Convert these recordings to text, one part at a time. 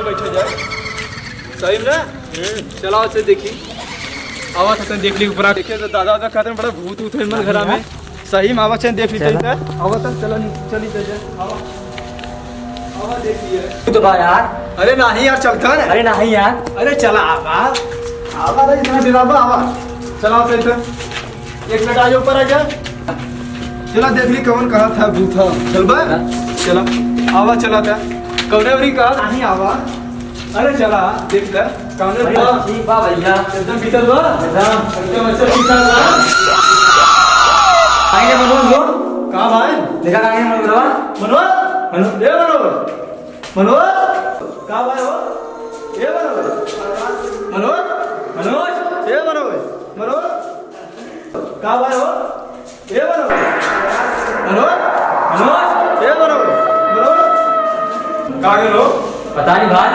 बैठे जाए सही में। चलाओ से देखी आवाज से देख ली ऊपर देखे तो दादा दादा कहते हैं बड़ा भूत ऊत है मन घर में। सही में आवाज से देख ली आवाज तक चला चली जाए आवाज देखिए तो बा यार। अरे नहीं यार चलता है। अरे नहीं यार। अरे चला आवाज आवाज इतना डरावा आवाज। चलाओ से एक मिनट आ जाओ ऊपर आ जा। चला देख ली कौन कहा था भूत था चल बा चला आवाज चला था कौने वरी कहा नहीं आवाज। अरे चला देख ले कौने ठीक बा भैया एकदम भीतर बा एकदम अच्छा भीतर बा। आइए मनोज लो कहां भाई देखा कहां है मनोज मनोज मनोज ये मनोज मनोज कहां भाई हो ये मनोज मनोज मनोज ये मनोज मनोज कहां भाई हो ये मनोज मनोज मनोज ये मनोज मनोज कहां गए हो पता नहीं भाई।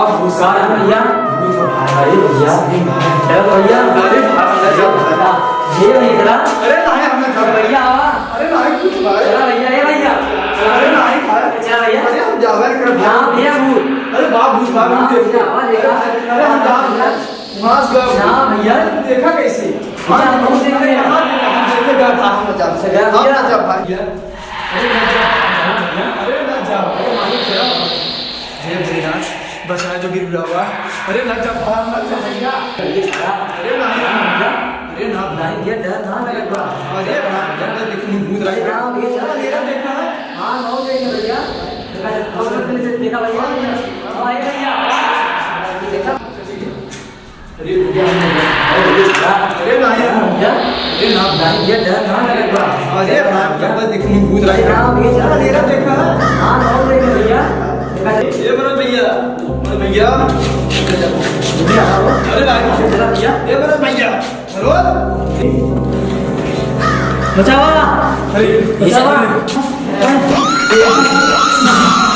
अब भूसार है भैया भूत भाई भैया चलो भैया अरे ये नहीं करा। अरे नहीं हमने घर भैया आवा। अरे नहीं कुछ भाई चला भैया ये भैया अरे नहीं भाई चला भैया अरे हम जावर कर हां भैया भूत अरे बाप भूत भाग हम देखो आवा देखा। अरे हम जा मास गए हां भैया देखा कैसे हां हम देख रहे हैं। हम देखे गए था हम जा से गए हम ना जा भाई अरे ना जा अरे मालूम चला जय भैरनाथ बचा जो गिर हुआ अरे ना जा भाग मत जा भैया अरे ना अरे ना नहीं ये डर ना लगे बा। अरे भाग जब देखनी भूत रही हां भैया मेरा देखना है हां नो देखे भैया देखा भैया हां ये भैया देखा। अरे भैया अरे ना भैया अरे ना नहीं ये डर ना लगे बा। अरे भाग जब देखनी भूत रही हां भैया मेरा देखना है हां नो देखे भैया ये मनोज भैया भैया अरे ना चला भैया ये मनोज भैया मनोज बचावा अरे बचावा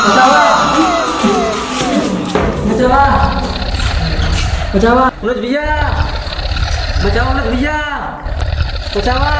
बचावा बचावा बचावा मनोज भैया बचाओ मनोज भैया बचावा।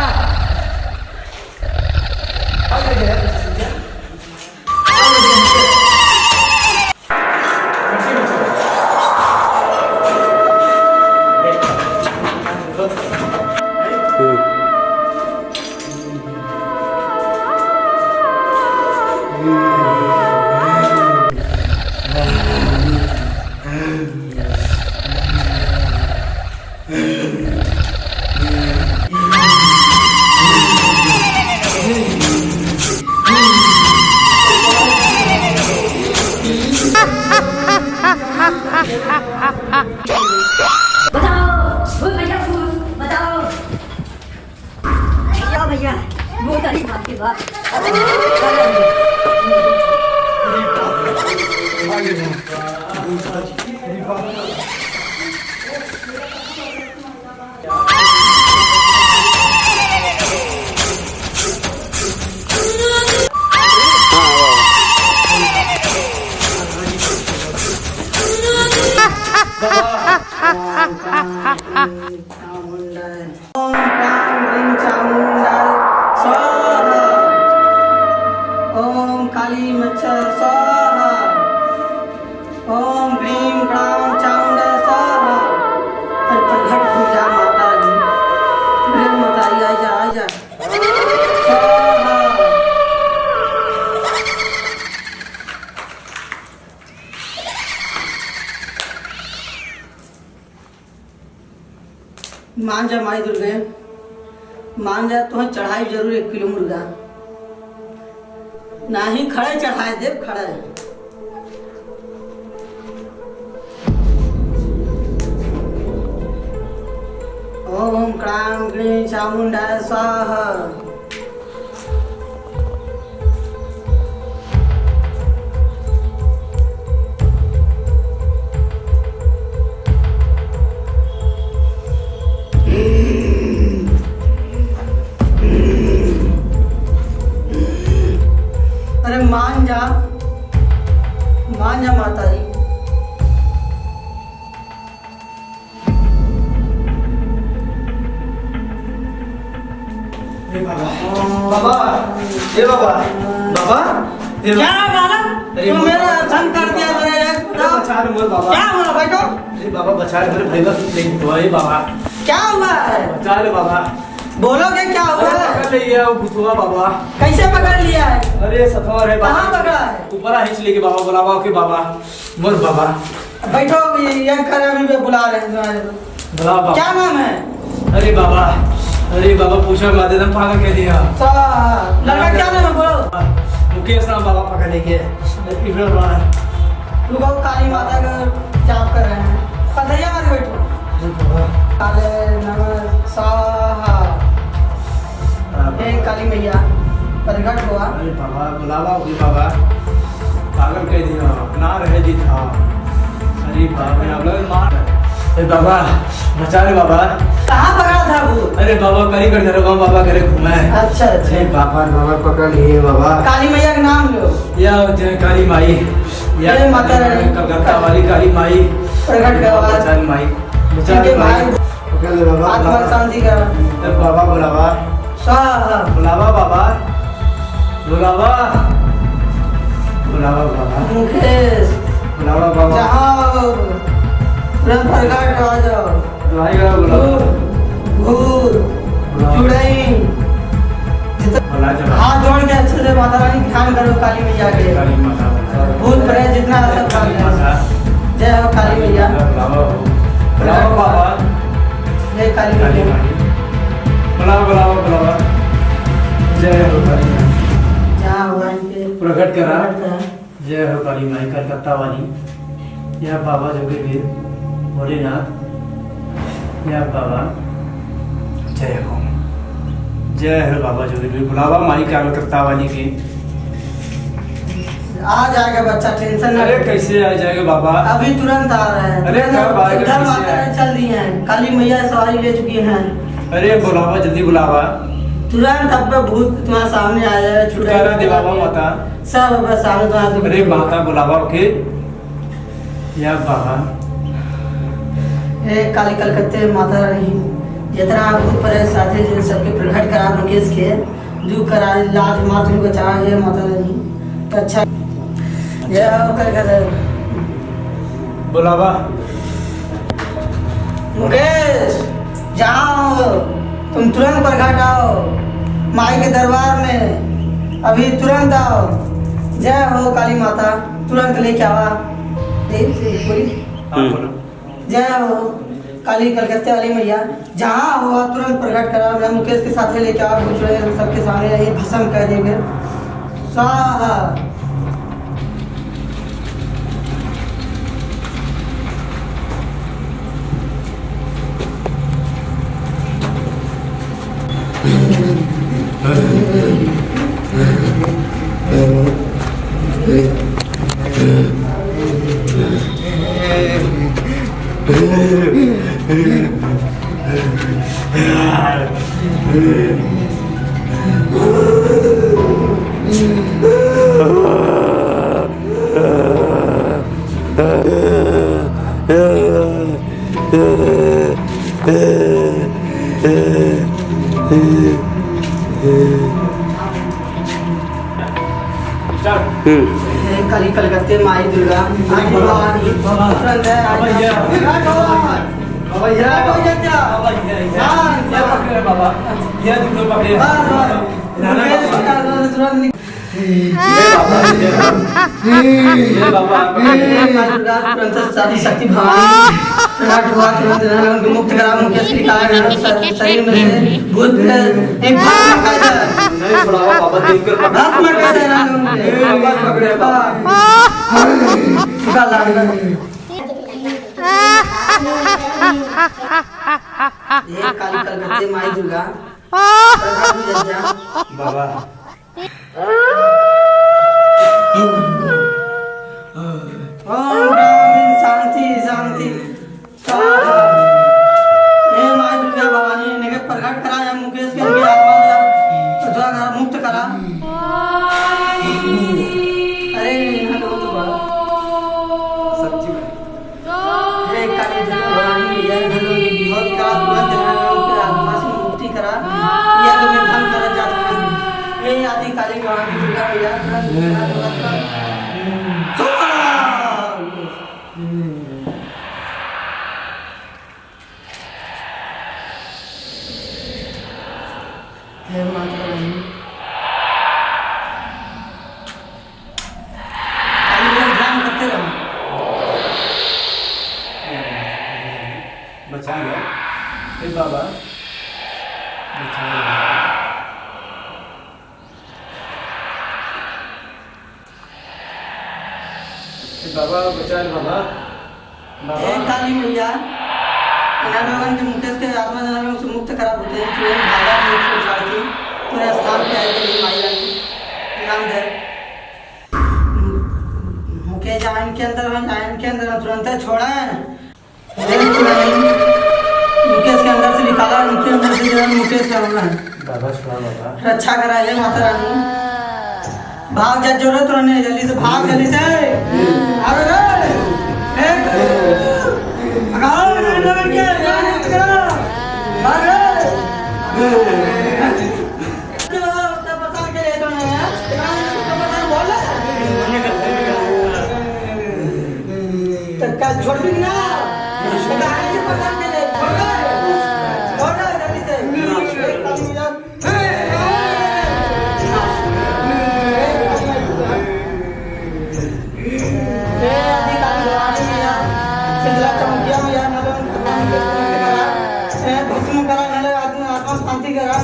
भैया वो तारीफ आपकी बात काली मच्छर स्वाहा ओम भीम ग्राम चामुंडा स्वाहा घट पूजा माता जी प्रेम माता जी आजा आजा स्वाहा मान जा माई दुर्गे मान जा तुम्हें चढ़ाई जरूर 1 किलो मुर्गा नहीं खड़े चढ़ाए देव खड़े ओम क्राम ग्रीं चामुंडा स्वाहा अरे मान जा माता जी हे बाबा ए बाबा बाबा ए क्या बालक अरे तुम मेरा धन कर दिया मेरा एक बचा रे मोर बाबा क्या हुआ बैठो अरे बाबा बचा रे मेरे भाई का नहीं तो ए बाबा क्या हुआ है बचा रे बाबा बोलोगे क्या हुआ है पकड़ लिया वो भूतवा बाबा कैसे पकड़ लिया है अरे सतवा रे बाबा कहाँ पकड़ा है ऊपर हिंच लेके बाबा बुलावा के बाबा मोर बाबा बैठो ये घर अभी भी बुला रहे हैं तुम्हारे को। बुला बाबा क्या नाम है अरे बाबा पूछो माते दम पागल कह दिया लड़का क्या नाम है बोलो मुकेश नाम बाबा पकड़ लेके रुको काली माता का जाप कर रहे हैं कन्हैया मारे बैठो काले नमः स्वाहा हे काली मैया प्रकट हुआ अरे बाबा बुलावा ओके बाबा पागल कह दिया ना रहे जी था अरे बाबा आप लोग मार अरे बाबा बचा रे बाबा कहाँ पकड़ा था वो अरे बाबा करी कर धरो बाबा करे घुमा है अच्छा अरे बाबा पकड़ लिए बाबा काली मैया का नाम लो या जय काली माई या जय माता रानी। कलकत्ता वाली काली माई प्रकट करवा बचा रे माई बचा इनके रे माई भाई पकड़ ले बाबा आत्मा शांति का अरे बाबा बुलावा स्वाहा बुलावा बाबा बुलावा बुलावा बाबा मुकेश बुलावा बाबा जाओ तुरंत प्रकट हो जाओ दवाई का बुलावा भूत चुड़ैल बुला जब हाथ जोड़ के अच्छे से माता रानी ध्यान करो काली मैया के काली माता भूत प्रेत जितना सब काली भाग माता जाए। जय हो काली मैया बुलावा बुलावा बाबा जय काली काली मैया माई बुलावा जय हो काली माई जहाँ हुआ इनके प्रकट करा प्रकट करा। जय हो काली माई कलकत्ता वाली यह बाबा जोगे वीर भोलेनाथ यह बाबा जय हो बाबा जोगे वीर बुलावा माई कलकत्ता वाली की आ जाएगा बच्चा टेंशन ना अरे लो। कैसे आ जाएगा बाबा अभी तुरंत आ रहा है अरे कब आएगा, इधर कैसे माता आएगा? रानी चल दी है काली मैया सवारी ले चुकी हैं अरे बुलावा जल्दी बुलावा तुरंत अब भूत तुम्हारे सामने आ जाएगा छुटकारा दे बाबा माता सब अब सामने तुम्हारे अरे माता बुलावा ओके या बाबा हे काली कलकत्ते माता रानी जितना भूत परे साथे जिन सबके प्रकट करा मुकेश के दुख करा लाज मार तुम्हें बचा हे माता रानी तो अच्छा जय हो कलकत्ते बुलावा मुकेश जाओ तुम तुरंत प्रकट आओ माई के दरबार में अभी तुरंत आओ जय हो काली माता तुरंत लेके आवा हाँ बोलो जय हो काली कलकत्ते वाली मैया जहाँ हुआ तुरंत प्रकट करा मैं मुकेश के साथ लेके आओ पूछ रहे हम सबके सामने यही भस्म कर देंगे स्वाहा हे काली कलकत्ते माई दुर्गा आगे भवानी तुरंत है बाबा ये प्रकट हो। बाबा ये प्रकट हो जाता। बाबा ये पकड़े बाबा ये तुम लोग पकड़े बस, बस। मुकेश का तुरंत निकल। ये बाबा तुरंत सारी शक्ति भवानी प्रकट हुआ तुरंत उनको मुक्त करा मुकेश की काया शरीर में से भूत प्रेत एक भस्म कर दे नहीं बुलावा बाबा देख कर पकड़ा भस्म कर दे उनके बाबा पकड़े बाबा निकाल ला ये काली कलकत्ते माई दुर्गा प्रकट हुई जा बाबा ओम शांति शांति स्वाहा। हे माई दुर्गा भवानी ने प्रकट करा है मुकेश के इनकी आत्मा को मुक्त करा अरे यहाँ तो बड़ा सच्ची हे काली दुर्गा भवानी यह घरों की विभोज करा तुरंत उनकी आत्मा से मुक्ति करा यह तुम्हें भंग करा जाता है हे आदि दी काली भवानी दुर्गा मैया हे माता रानी काली मैया ध्यान करते रहो बचा गया हे बाबा बचा गया बाबा बचा बाबा हे काली मैया इन लोगों के मुकेश के आत्मा जनों से मुक्त करा होते हैं तुरंत भागा नहीं छोड़ जाती तेरे स्थान पे आए तो माई रानी नाम दे मुकेश आयन के अंदर तुरंत छोड़ा मुकेश के अंदर से निकाला उनके अंदर से जो मुकेश का होना बाबा छोड़ा बाबा रक्षा करा ले माता रानी भाग जा जरूरत रहने जल्दी से भाग जल्दी से भाग रे भाग रे नगर के भाग रे तो बता के ले तो नहीं है तो बता बोल तो कल छोड़ भी ना तो आगे से बता के ले छोड़ जल्दी से शांति करा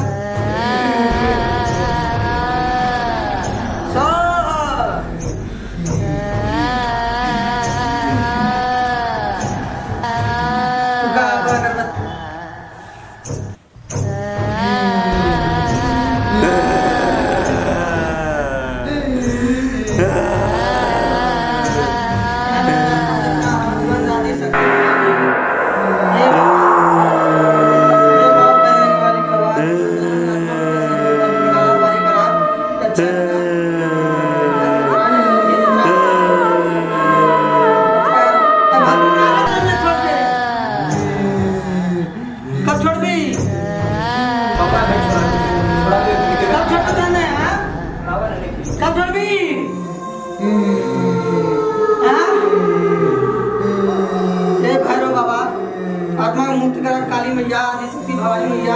आत्मा को मुक्त करा काली मैया आदि शक्ति भवानी मैया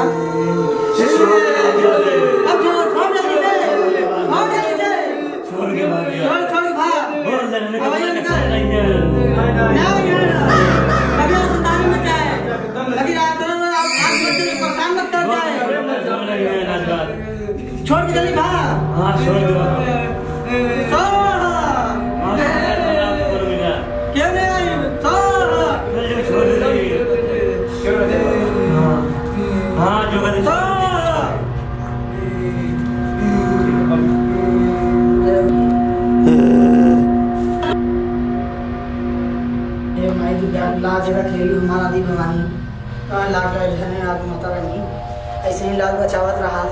अब जो छोड़ जल्दी से छोड़ भाग भवानी ना कभी संतान में जाए लगी रात में आप भाग मत चले परेशान मत कर जाए छोड़ के जल्दी भाग हां छोड़ क्यों नहीं आई छोड़ हाँ जो कर ये माई दुर्गा लाज रख ले हमारा दी भवानी लाग धने आज माता रानी ऐसे ही लाल बचावत रहा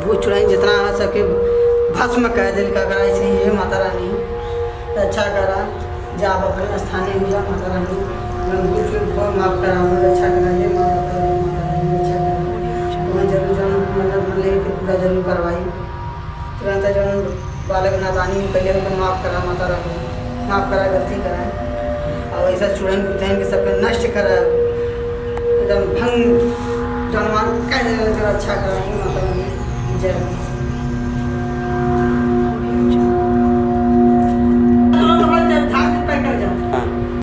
भूत चुड़ाई जितना आ सके भस्म कह दिल का करा ऐसे ही है माता रानी अच्छा करा जा आप अपने स्थानीय हो जा माता रानी माफ करा अच्छा कराइए माता रानी अच्छा करा मैं जरूर मतलब ले पूरा जरूर करवाई तुरंत जो बालक नादानी पहले उनको माफ करा माता रानी माफ करा गलती करा और ऐसा चुड़ैन बुझाइन के सबके नष्ट करा एकदम भंग जानवर कह अच्छा करा माता रानी जय